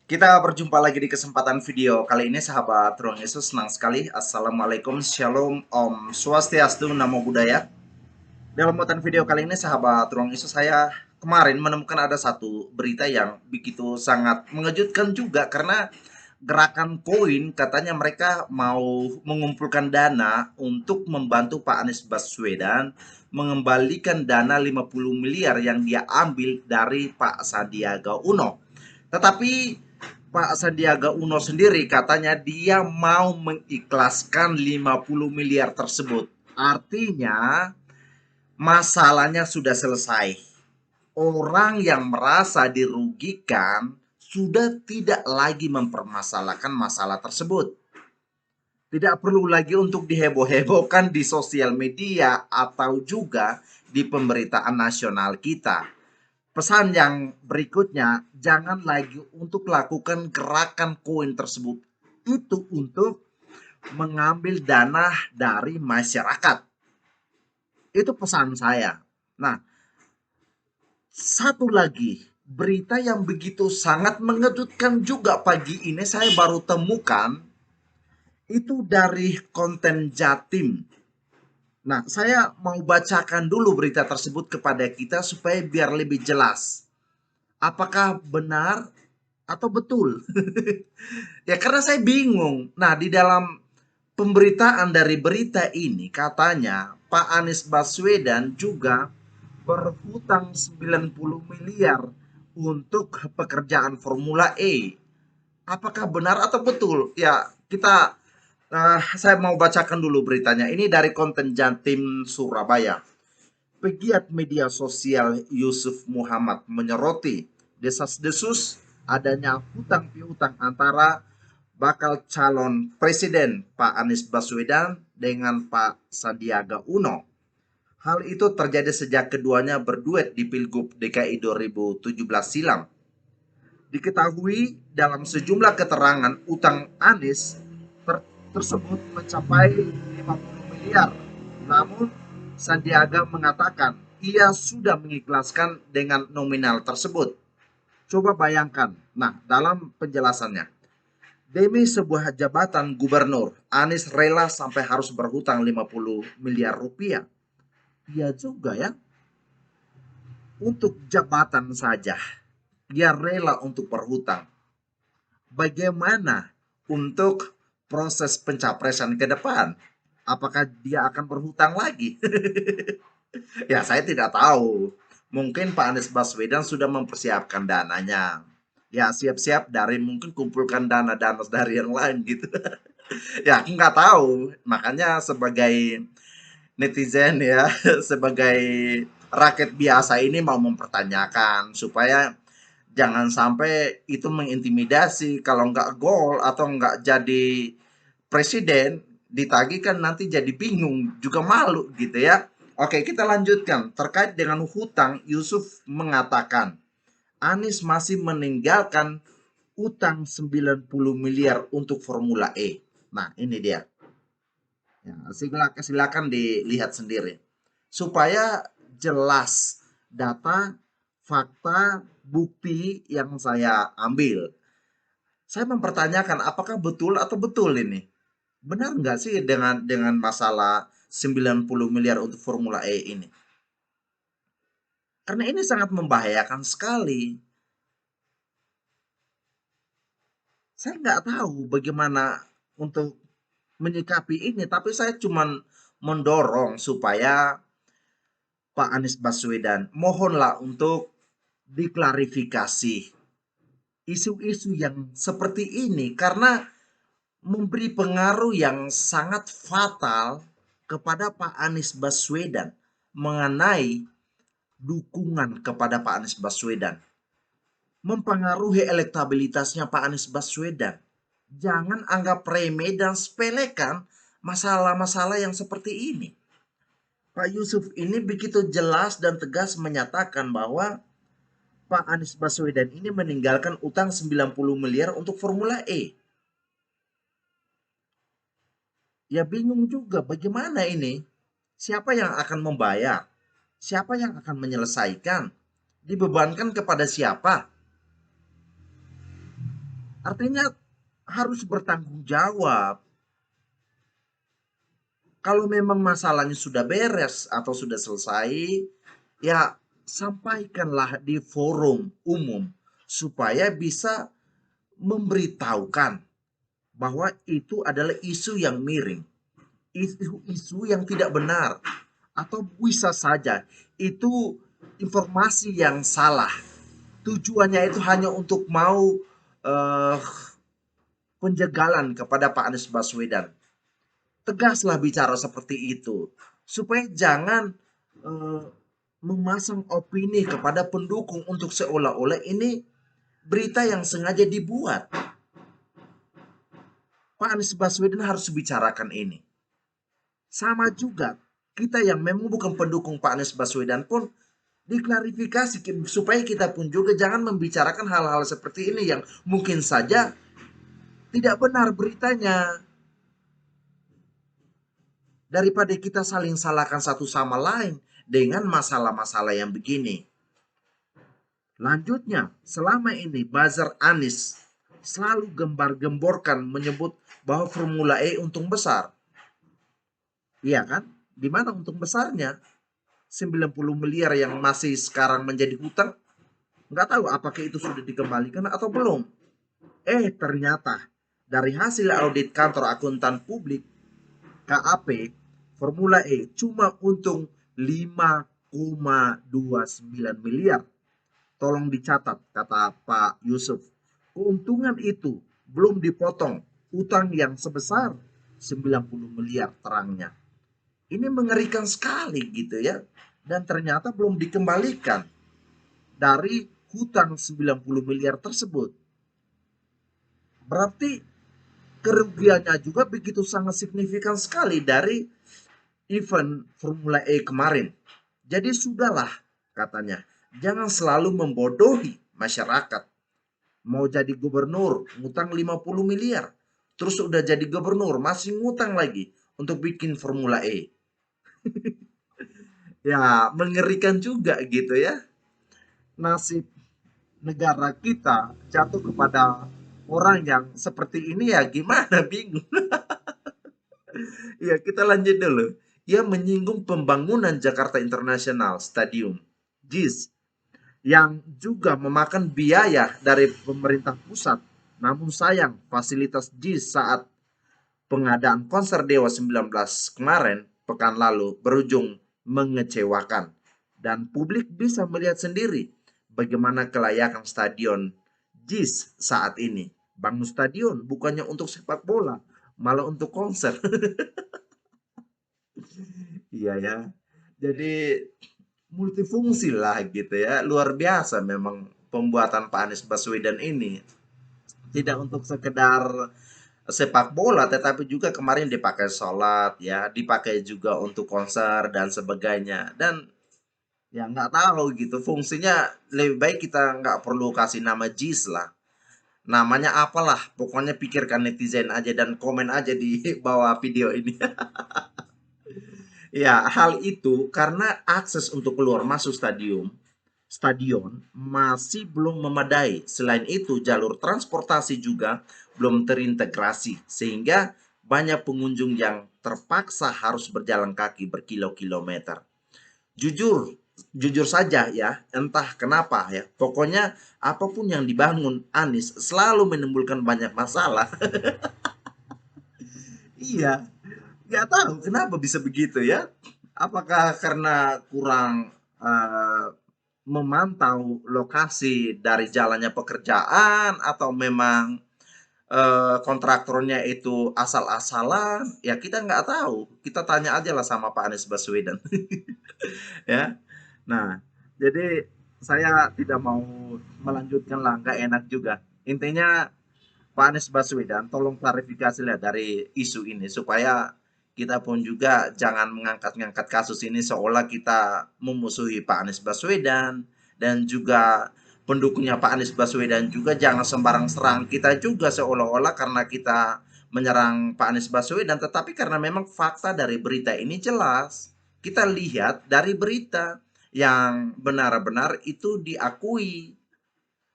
Kita berjumpa lagi di kesempatan video kali ini sahabat Ruang Yesus, senang sekali. Assalamualaikum, Shalom, Om Swastiastu, Namo Buddhaya. Dalam muatan video kali ini sahabat Ruang Yesus, saya kemarin menemukan ada satu berita yang begitu sangat mengejutkan juga. Karena gerakan koin katanya mereka mau mengumpulkan dana untuk membantu Pak Anies Baswedan mengembalikan dana 50 miliar yang dia ambil dari Pak Sandiaga Uno. Tetapi Pak Sandiaga Uno sendiri katanya dia mau mengikhlaskan 50 miliar tersebut. Artinya masalahnya sudah selesai. Orang yang merasa dirugikan sudah tidak lagi mempermasalahkan masalah tersebut. Tidak perlu lagi untuk diheboh-hebohkan di sosial media atau juga di pemberitaan nasional kita. Pesan yang berikutnya, jangan lagi untuk lakukan gerakan koin tersebut. Itu untuk mengambil dana dari masyarakat. Itu pesan saya. Nah, satu lagi, berita yang begitu sangat mengejutkan juga pagi ini saya baru temukan, itu dari konten Jatim. Nah, saya mau bacakan dulu berita tersebut kepada kita supaya biar lebih jelas. Apakah benar atau betul? Ya karena saya bingung. Nah, di dalam pemberitaan dari berita ini katanya Pak Anies Baswedan juga berhutang 90 miliar untuk pekerjaan Formula E. Apakah benar atau betul? Ya, saya mau bacakan dulu beritanya. Ini dari konten Jatim Surabaya. Pegiat media sosial Yusuf Muhammad menyoroti desas-desus adanya hutang piutang antara bakal calon presiden Pak Anies Baswedan dengan Pak Sandiaga Uno. Hal itu terjadi sejak keduanya berduet di Pilgub DKI 2017 silam. Diketahui dalam sejumlah keterangan utang Anies tersebut mencapai 50 miliar. Namun Sandiaga mengatakan ia sudah mengikhlaskan dengan nominal tersebut. Coba bayangkan. Nah, dalam penjelasannya, demi sebuah jabatan gubernur, Anies rela sampai harus berhutang 50 miliar rupiah. Iya juga ya. Untuk jabatan saja, dia rela untuk berhutang. Bagaimana untuk proses pencapresan ke depan? Apakah dia akan berhutang lagi? Ya, saya tidak tahu. Mungkin Pak Anies Baswedan sudah mempersiapkan dananya. Ya, siap-siap dari mungkin kumpulkan dana-dana dari yang lain gitu. Ya, aku nggak tahu. Makanya sebagai netizen ya, sebagai rakyat biasa ini mau mempertanyakan supaya jangan sampai itu mengintimidasi. Kalau nggak gol atau nggak jadi presiden, ditagih kan nanti jadi bingung, juga malu gitu ya. Oke, kita lanjutkan. Terkait dengan hutang, Yusuf mengatakan Anies masih meninggalkan utang 90 miliar untuk Formula E. Nah, ini dia. Ya, silakan dilihat sendiri. Supaya jelas data, fakta, bukti yang saya ambil. Saya mempertanyakan apakah betul atau betul ini. Benar nggak sih dengan masalah 90 miliar untuk Formula E ini? Karena ini sangat membahayakan sekali. Saya nggak tahu bagaimana untuk menyikapi ini, tapi saya cuma mendorong supaya Pak Anies Baswedan mohonlah untuk diklarifikasi isu-isu yang seperti ini karena memberi pengaruh yang sangat fatal kepada Pak Anies Baswedan mengenai dukungan kepada Pak Anies Baswedan, mempengaruhi elektabilitasnya Pak Anies Baswedan. Jangan anggap remeh dan sepelekan masalah-masalah yang seperti ini. Pak Yusuf ini begitu jelas dan tegas menyatakan bahwa Pak Anies Baswedan ini meninggalkan utang 90 miliar untuk Formula E. Ya bingung juga bagaimana ini? Siapa yang akan membayar? Siapa yang akan menyelesaikan? Dibebankan kepada siapa? Artinya harus bertanggung jawab. Kalau memang masalahnya sudah beres atau sudah selesai, ya sampaikanlah di forum umum supaya bisa memberitahukan bahwa itu adalah isu yang miring, isu yang tidak benar, atau bisa saja itu informasi yang salah. Tujuannya itu hanya untuk mau eh, penjagalan kepada Pak Anies Baswedan. Tegaslah bicara seperti itu supaya jangan eh, memasang opini kepada pendukung untuk seolah-olah ini berita yang sengaja dibuat. Pak Anies Baswedan harus bicarakan ini. Sama juga kita yang memang bukan pendukung Pak Anies Baswedan pun diklarifikasi supaya kita pun juga jangan membicarakan hal-hal seperti ini yang mungkin saja tidak benar beritanya. Daripada kita saling salahkan satu sama lain dengan masalah-masalah yang begini. Lanjutnya, selama ini buzzer Anies selalu gembar-gemborkan menyebut bahwa Formula E untung besar. Iya kan? Di mana untung besarnya? 90 miliar yang masih sekarang menjadi hutang. Nggak tahu apakah itu sudah dikembalikan atau belum. Ternyata dari hasil audit kantor akuntan publik KAP, Formula E cuma untung 5,29 miliar. Tolong dicatat, kata Pak Yusuf. Keuntungan itu belum dipotong utang yang sebesar 90 miliar terangnya. Ini mengerikan sekali gitu ya. Dan ternyata belum dikembalikan dari hutang 90 miliar tersebut. Berarti kerugiannya juga begitu sangat signifikan sekali dari event Formula E kemarin. Jadi sudahlah katanya, jangan selalu membodohi masyarakat. Mau jadi gubernur, ngutang 50 miliar. Terus udah jadi gubernur, masih ngutang lagi untuk bikin Formula E. Ya, mengerikan juga gitu ya. Nasib negara kita jatuh kepada orang yang seperti ini ya gimana, bingung. Ya, kita lanjut dulu. Ia menyinggung pembangunan Jakarta International Stadium, JIS, yang juga memakan biaya dari pemerintah pusat. Namun sayang, fasilitas JIS saat pengadaan konser Dewa 19 kemarin, pekan lalu, berujung mengecewakan. Dan publik bisa melihat sendiri bagaimana kelayakan stadion JIS saat ini. Bangun stadion bukannya untuk sepak bola, malah untuk konser. Iya ya. Jadi multifungsi lah gitu ya. Luar biasa memang pembuatan Pak Anies Baswedan ini. Tidak untuk sekedar sepak bola, tetapi juga kemarin dipakai sholat ya, dipakai juga untuk konser dan sebagainya. Dan ya nggak tahu gitu fungsinya, lebih baik kita nggak perlu kasih nama JIS lah. Namanya apalah, pokoknya pikirkan netizen aja dan komen aja di bawah video ini. Ya, hal itu karena akses untuk keluar masuk stadion masih belum memadai. Selain itu, jalur transportasi juga belum terintegrasi sehingga banyak pengunjung yang terpaksa harus berjalan kaki berkilo-kilometer. Jujur, jujur saja ya, entah kenapa ya. Pokoknya apapun yang dibangun Anies selalu menimbulkan banyak masalah. Iya, nggak tahu kenapa bisa begitu ya. Apakah karena kurang memantau lokasi dari jalannya pekerjaan atau memang kontraktornya itu asal-asalan? Ya kita nggak tahu. Kita tanya aja lah sama Pak Anies Baswedan. Ya. Nah, jadi saya tidak mau melanjutkan lah, nggak enak juga. Intinya Pak Anies Baswedan, tolong klarifikasi lah dari isu ini supaya kita pun juga jangan mengangkat-ngangkat kasus ini seolah kita memusuhi Pak Anies Baswedan dan juga pendukungnya Pak Anies Baswedan juga jangan sembarang serang kita juga seolah-olah karena kita menyerang Pak Anies Baswedan, tetapi karena memang fakta dari berita ini jelas. Kita lihat dari berita yang benar-benar itu diakui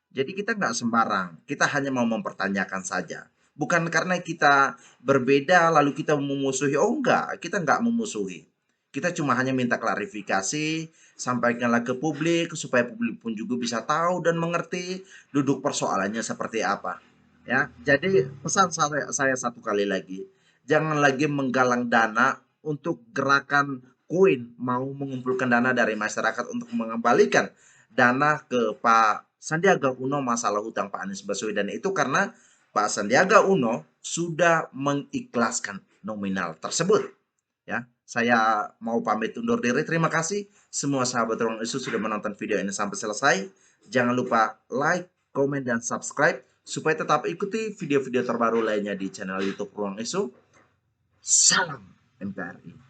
Jadi kita nggak sembarang, kita hanya mau mempertanyakan saja. Bukan karena kita berbeda lalu kita memusuhi, oh enggak, kita nggak memusuhi. Kita cuma hanya minta klarifikasi, sampaikanlah ke publik, supaya publik pun juga bisa tahu dan mengerti duduk persoalannya seperti apa. Ya, jadi pesan saya satu kali lagi, jangan lagi menggalang dana untuk gerakan koin, mau mengumpulkan dana dari masyarakat untuk mengembalikan dana ke Pak Sandiaga Uno masalah hutang Pak Anies Baswedan itu karena Pak Sandiaga Uno sudah mengikhlaskan nominal tersebut. Ya, saya mau pamit undur diri. Terima kasih semua sahabat Ruang Isu sudah menonton video ini sampai selesai. Jangan lupa like, komen, dan subscribe supaya tetap ikuti video-video terbaru lainnya di channel YouTube Ruang Isu. Salam NKRI.